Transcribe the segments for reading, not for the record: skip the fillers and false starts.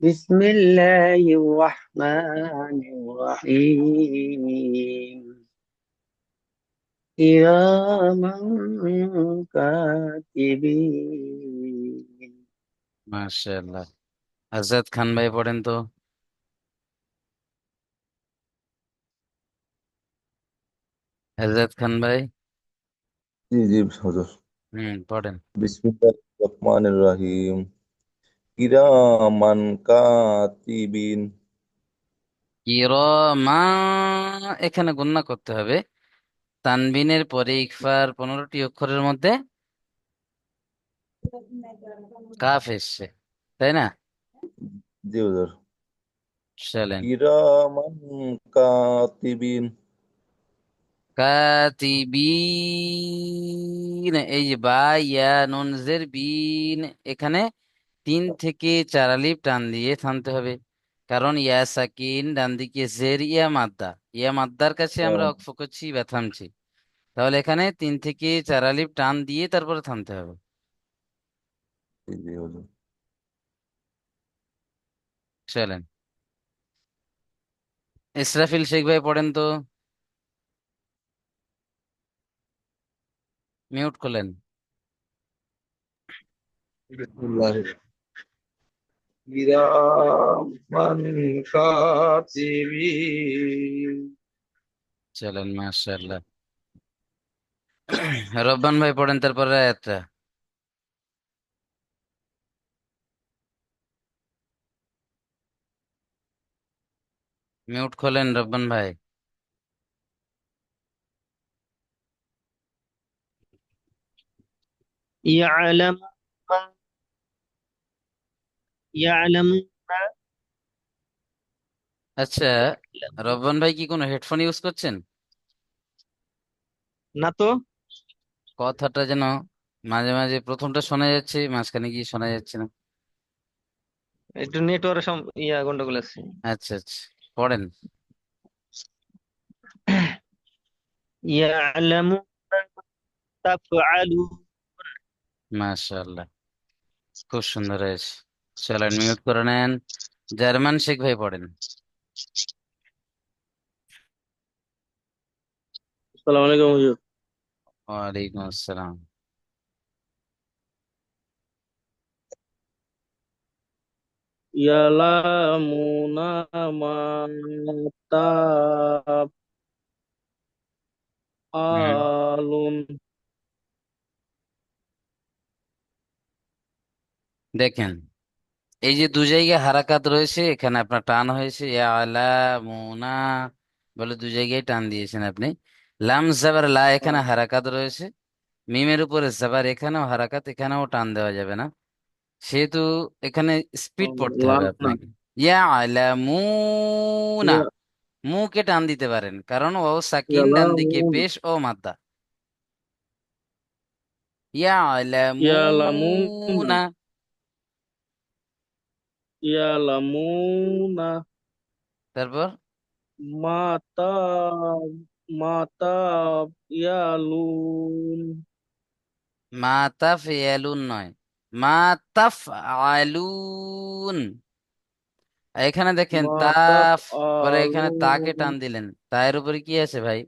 بسم الله الرحمن الرحيم كراما كاتبين মাশাআল্লাহ। আজাদ খান ভাই পড়েন তো। আজাদ খান ভাই। জি জি হুজুর। পড়েন। বিসমিল্লাহির রহমানির রহিম। কিরামান কাতিবিন। কিরমা, এখানে গণনা করতে হবে। তানবিনের পরে ইকফার 15টি অক্ষরের মধ্যে কাফ এসছে, তাই না? জি হুজুর। চলেন। কিরামান কাতিবিন। কাতিবিন, এই যে বা ইয়া নুন জের বিন, এখানে 3 থেকে 4 আলিফ টান দিয়ে থামতে হবে। কারণ ইয়া সাকিন, ডান দিকে জের, ইয়া মাদ্দা। ইয়া মাদ্দার কাছে আমরা ও, অক্ফ করছি বা থামছি। তাহলে এখানে 3 থেকে 4 আলিফ টান দিয়ে তারপরে থামতে হবে। জি জি হুজুর। চলেন। ইসরাফিল শেখ ভাই পড়েন তো। মিউট করলেন। বিসমিল্লাহির কিরামান কাতিবিন চলেন, মাশাআল্লাহ। রব্বান ভাই পড়েন তারপরে আয়াতটা। মিউট খোলেন রব্বান ভাই। يعلم ما يعلم ما আচ্ছা, يعلم রব্বান ভাই কি কোনো হেডফোন ইউজ করছেন? না তো। কথাটা যেন মাঝে মাঝে প্রথমটা শোনা যাচ্ছে, মাঝখানে গিয়ে শোনা যাচ্ছে না। একটু নেটওয়ার্ক গন্ডগোল আছে। আচ্ছা আচ্ছা, পড়েন। يعلم ما تفعلون মাশাআল্লাহ, খুব সুন্দর হয়েছে। চলেন, মিউট করে নেন। জার্মান শেখ ভাই পড়েন। আসসালামু আলাইকুম হুজুর। ওয়ালাইকুম আসসালাম। ইয়ালামুনা মা হুম, তাফআলুন। দেখেন, এই যে 2 জায়গায় হারাকাত রয়েছে, এখানে আপনার টান হয়েছে ইয়া আলা মুনা বলে 2 জায়গায় টান দিয়েছেন আপনি। লাম জাবার লা, এখানে হারাকাত রয়েছে। মিমের উপরে জাবার, এখানেও হারাকাত, এখানেও টান দেওয়া যাবে না। সেহেতু এখানে স্পিড পড়তে হবে লামনা আপনাকে। ইয়া আলা মুনা, ইয়া মুকে টান দিতে পারেন, কারণ ও সাকিন, ডান দিকে ইয়ালামুন পেশ ও মাদ্দা। ইয়া আলা ইয়ালামুনা মুনা। ইয়ালামুনা তারপর মাতা মাতা ইয়ালুন মা তাফ ইয়ালুন নয়, মা তাফ আলুন। এখানে দেখেন মাতাফ তাফ বলে, এখানে তাকে আলুন। টান দিলেন, তায়ের উপরে কি আছে ভাই?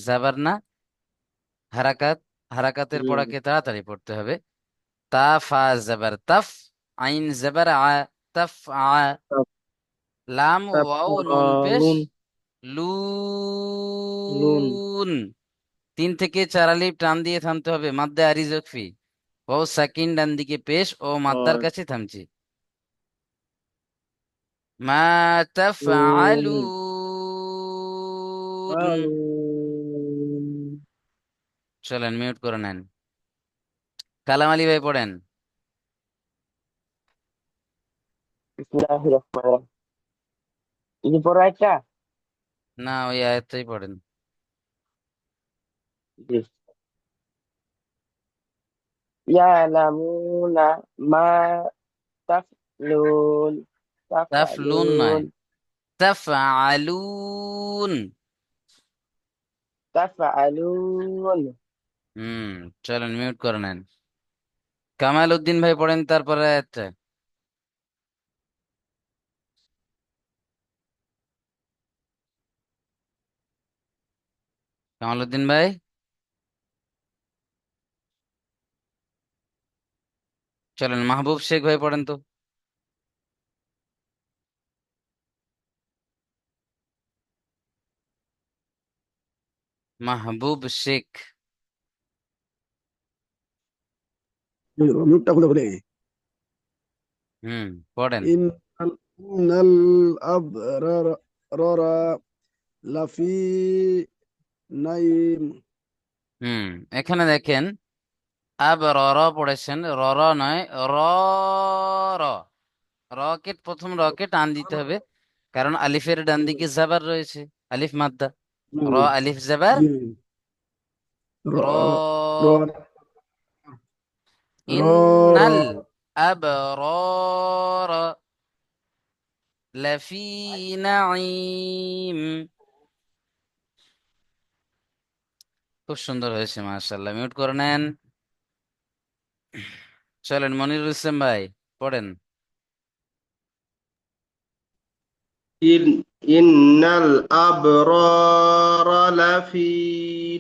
জাবার না, হারাকাত। হারাকাতের জি পড়াকে তাড়াতাড়ি পড়তে হবে। তাফা জাবার তাফ, আইন জাবার আ, তাফ আ। লাম ওয়াও নুন পেশ, তাফআলুন লুন। লুন। 3 থেকে 4 আলিফ টান দিয়ে থামতে হবে, মাদ্দে আরি জকফি। ও সাকিন, ডান দিকে পেশ ও মাদ্দার কাছে থামছি। মা লুন তাফআলুন। আলুন। চলেন, মিউট করে নেন। কালাম আলী ভাই পড়েন। বিসমিল্লাহির রহমানির রহিম। এই যে পড়া একটা। না, ওই আয়াতটাই পড়েন। জি। ইয়ালামুনা মা তাফলুন তাফলুন নয়, তাফআলুন তাফআলুন। তাফআলুন। হুম, চলেন, মিউট করে নেন। কামাল উদ্দিন ভাই পড়েন তারপরে আয়াতটা। কামালউদ্দিন ভাই। চলেন, মাহবুব শেখ ভাই পড়েন তো। মাহবুব শেখ। নোটটা খুলে খুলে পড়েন। ইন্নাল আবরারা লাফি নাইম। হুম এখানে দেখেন, আব র র পড়েছেন, র র নয়, র র। রকে প্রথম রকে টান দিতে হবে, কারণ আলিফের ডান দিকে জাবার রয়েছে, আলিফ মাদ্দা। র হুম, আলিফ জাবার জি। র র। র র র ইন্নাল আবরার লাফি নাঈম। খুব সুন্দর হয়েছে, মাশাআল্লাহ। মিউট করে নেন। চলেন, মনিরুল ইসলাম ভাই পড়েন। ইন্নাল আবরারা লাফি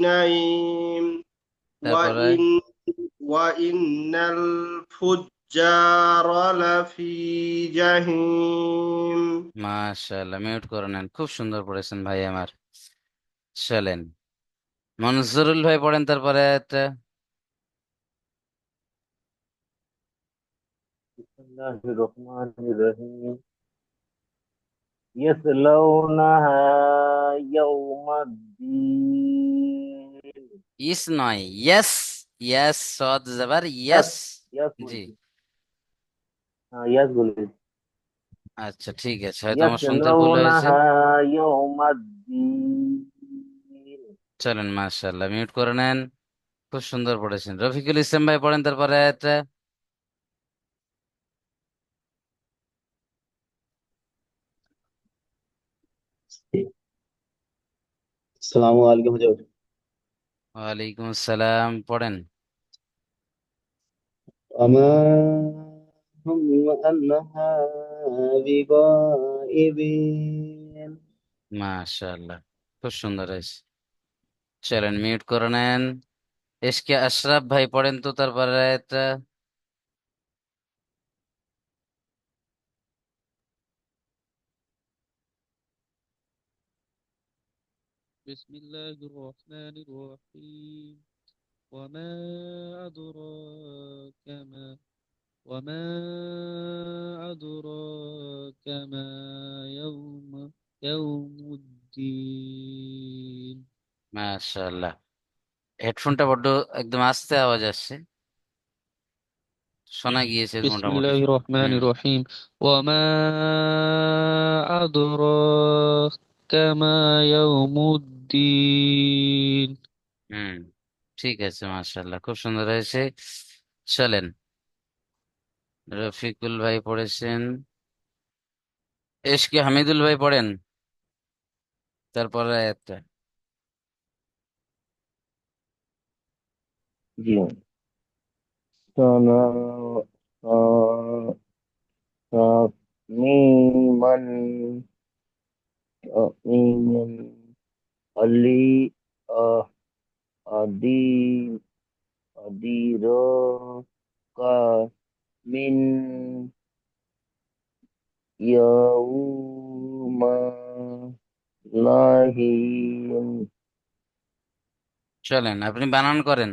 নাঈম ওয়া তারপরে ইন ওয়া ইন্নাল ফুজ্জারা লাফি জাহিম। মাশাআল্লাহ, মিউট করে নেন। খুব সুন্দর পড়েছেন ভাই আমার। চলেন, মনজুরুল ভাই পড়েন তারপরে একটা। বিসমিল্লাহির রহমানির রহিম। ইয়াসলাউনাহা ইয়াউমাদ্দিন। ইস নয়, ইয়েস। ইয়েস সদ জাবার ইয়াস, ইয়েস। ইয়াস জি। বলেছি। হ্যাঁ, ইয়াস বলেছি। আচ্ছা ঠিক আছে, হয়তো আমার শুনতে ভুল হয়েছে। ইয়াসলাউনাহা ইয়াউমাদ্দিন। চলেন, মাশাআল্লাহ, মিউট করে নেন। খুব সুন্দর পড়েছেন। রফিকুল ইসলাম ভাই পড়েন তারপরে একটা। আসসালামু আলাইকুম হুজুর। ওয়ালাইকুম আসসালাম, পড়েন। ওয়ামা হুম আন্নাহা বিগাইবিন। মাশাআল্লাহ, খুব সুন্দর হয়েছে। চলেন, মিউট করে নেন। এসকে আশরাফ ভাই পড়েন তো তারপরে একটা। بسم الله الرحمن الرحيم. وما أدراك ما وما أدراك ما يوم الدين. মাশাআল্লাহ। হেডফোনটা বড্ড একদম আস্তে আওয়াজ আসছে, শোনা গিয়েছে بسم মোটামুটি। الله الرحمن হুম الرحيم. وما أدراك ما يوم الدين. হুম ঠিক আছে, মাশাআল্লাহ, খুব সুন্দর হয়েছে। চলেন, রফিকুল ভাই পড়েছেন। এসকে হামিদুল ভাই পড়েন তারপরে একটা। জি। সানা মিমান মিমান আলি আহ, আদি আদির কা মিন ইয়াউমা লাহিন। চলেন, আপনি বানান করেন।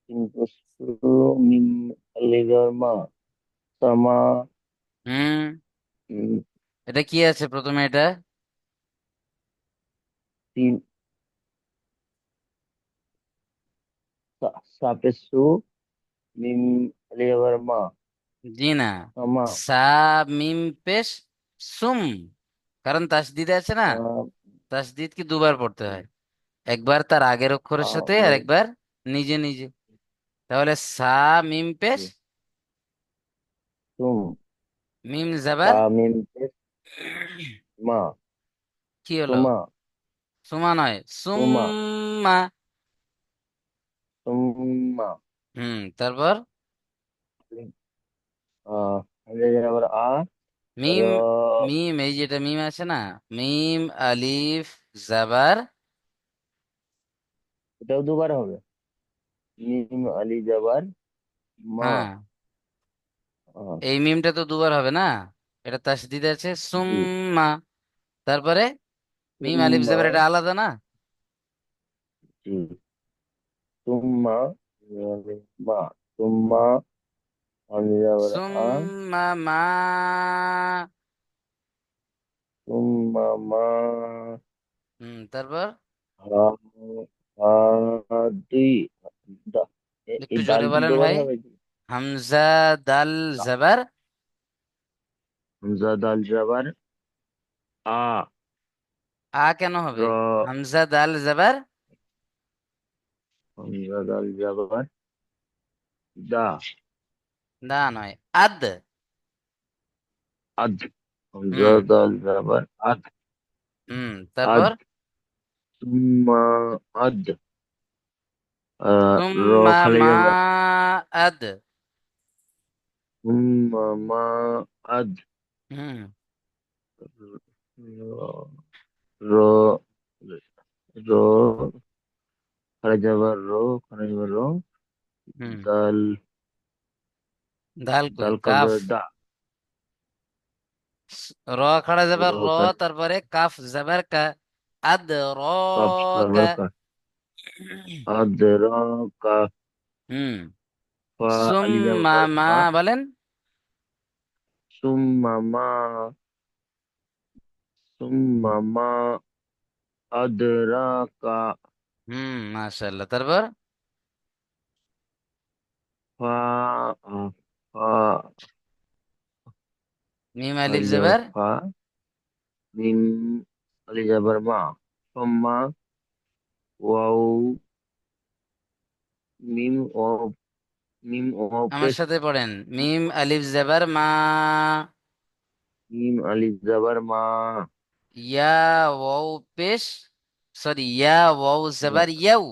কিন্তু মিন আলিগার মা সামা। হুম উম, এটা কি আছে প্রথমে এটা? তিন সাপেসু মিম আলিগার মা জি না, সামা। সা মিম পেশ সুম, কারণ তাসদিদ আছে না। তাসদিদ কি দুবার পড়তে হয়, একবার তার আগের অক্ষরের সাথে আর একবার নিজে নিজে। তাহলে সা মিম পেশ সুম মিম জাবার তামিম মা কি হলো? সুমা সুমা নয়, সুমা সুম্মা। সুম্মা। তারপর আবার আ মিম, র মিম, এই যেটা মিম আছে না, মিম আলিফ জাবার, এটাও দুবার হবে। মিম আলি জাবার মা। হ্যাঁ, আহ, এই মিমটা তো দুবার হবে না, এটা তাসদিদ আছে জি। সুম্মা, তারপরে মিম আলিফ তুম্মা। জাবার, এটা আলাদা না? জি। তুম্মা মা। তুম্মা আমি যাবার সুম্মা মা, তুম্মা মা তারপর হা হা দুই একটু এই দাল জোরে কি বলেন দুবার ভাই। হবে কি? হামজা দাল জাবার, হামজা দাল জাবার আ। আ কেন হবে? র হামজা দাল জাবার হামজা দাল জাবার দা। দা নয়, আদ। আদ হামজা হুম দাল জাবার আদ। আদ তারপর তুম্মা আদ র সুম্মা খালি মা যাবার আদ। তুম্মা মা আদ হুম র র খালি যাবার খালি যাবার হুম দাল দাল কই, দাল কাফ। কলবে দা। র খাড়া র যাবার র, খালি তারপরে কাফ যাবার কা, আদ র কপ কা। যাবার কা। আদ র কা হুম ফা আলি সুম্মা যাবার মা, মা। বলেন। সুম্মা মা সুম্মা মা আদরাকা মাশাআল্লাহ, তারপর ফা ফা মিম আলিফ আলি যাবার যাবার, ফা মিম আলি যাবার মা সুম্মা ওয়াও মিম ওয়াও মিম ওয়াও আমার পেশ সাথে পড়েন, মিম আলিফ যাবার মা, মিম আলি যাবার মা ইয়া ওয়াও পেশ, সরি, ইয়া ওয়াও ইয়া যাবার ইয়াও,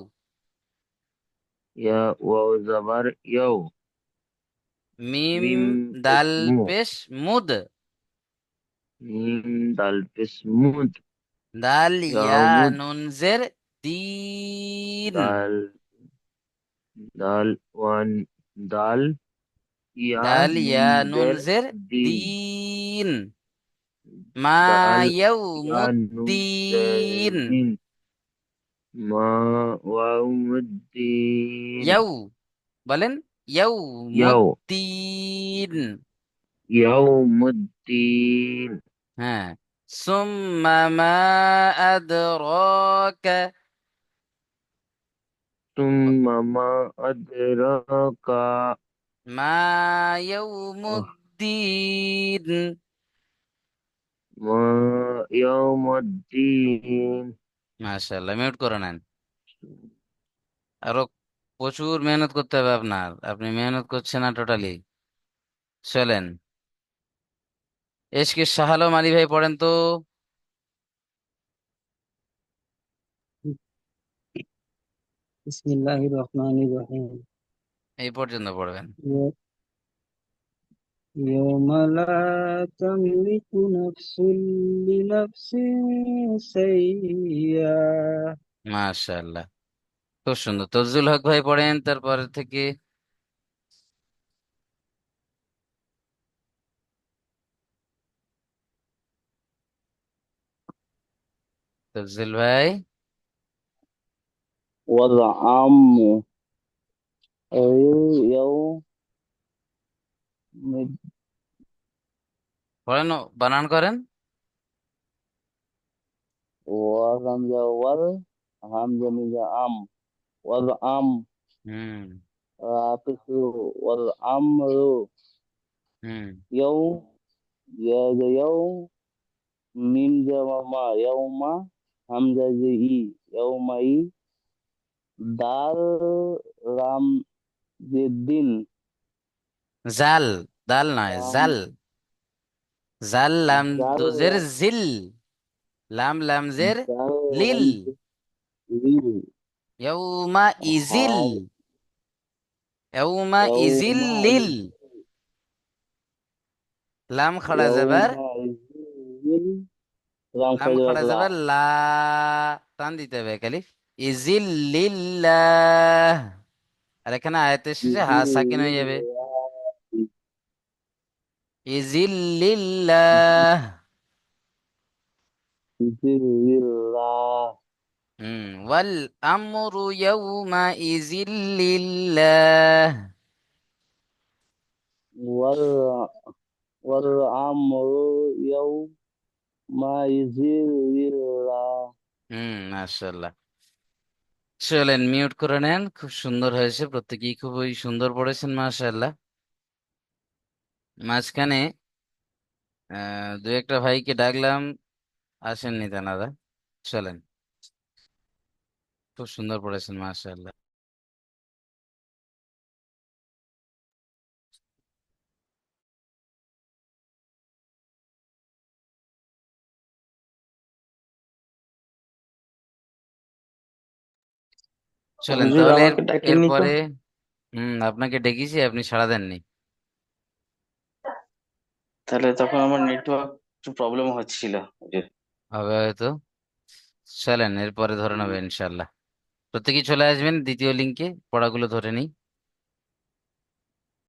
ইয়া ওয়াও যাবার ইয়াও মিম মিম পেশ দাল মু পেশ মুদ, মিম দাল পেশ মুদ দাল ইয়া ইয়াউমুদ নুন জের দিন, দাল দাল ওয়ান দাল ইয়া দাল ইয়া নুন নুন জের জের দিন দিন, মা দাল ইয়া নুন জের ইয়াউমুদ্দিন, দিন মা ওয়াউমুদ্দিন ইয়াউ, বলেন ইয়াও ইয়াউমুদ্দিন। ইয়াউমুদ্দিন হ্যাঁ, সুম্মা মা আদরাকা, তুম্মা মা আদরাকা মা ইয়াউমুদ্দিন। মা ইয়াউমুদ্দিন মাশাআল্লাহ, মিউট করে নেন। আরো প্রচুর মেহনত করতে হবে আপনার, আপনি মেহনত করছেন না টোটালি। চলেন, এসকে শাহ আলম আলী ভাই পড়েন তো, বিসমিল্লাহির রহমানির রহিম। এই পর্যন্ত পড়বেন। يوم لا تملك نفس لنفس شيئا. মাশাআল্লাহ, খুব সুন্দর। তফজুল হক ভাই পড়েন তারপর থেকে। তফজুল ভাই والعم يوم পড়েন, বানান করেন। وهمزة همزة من عم والعم হুম عاطف والأمر হুম يوم يوم ميم ما يوم همزة زي يومي دال رام الدين জাল, দাল নয় رام জাল, জাল লাম دال দুজের জিল, লাম লাম জের دال লিল, رام ليل ইয়াউমা ইজিল, هاي ইয়াউমা يوم ইজিল লিল, লাম খাড়া যাবার, লাম লাম খাজা খাড়া লা যাবার লা, টান দিতে হবে এক আলিফ। ইজিল্লিল্লাহ, আর এখানে আয়াতের শেষে হা সাকিন হয়ে যাবে। ইজিল্লিল্লাহ। জিল্লাহ ওয়াল আমরু ইয়াউমা ইজিল্লিল্লাহ। ওয়াল ওয়াল আমরু ইয়াউমা ইজিল্লাহ। মাশাআল্লাহ। চলেন মিউট করে নেন, খুব সুন্দর হয়েছে, প্রত্যেকেই খুবই সুন্দর পড়েছেন মাশাআল্লাহ। মাঝখানে দু একটা ভাইকে ডাকলাম, আসেননি তেনারা। চলেন, খুব সুন্দর পড়েছেন মাশাআল্লাহ। চলেন হুজুর তাহলে আমাকে ডাকেননি তো? এরপরে আপনাকে ডেকেছি, আপনি সাড়া দেননি। তাহলে তখন আমার নেটওয়ার্ক একটু প্রবলেম হচ্ছিল হুজুর। হবে হয়তো। চলেন এরপরে ধরে নেবে ইনশাল্লাহ। প্রত্যেকেই চলে আসবেন দ্বিতীয় লিঙ্কে, পড়াগুলো ধরে নিই।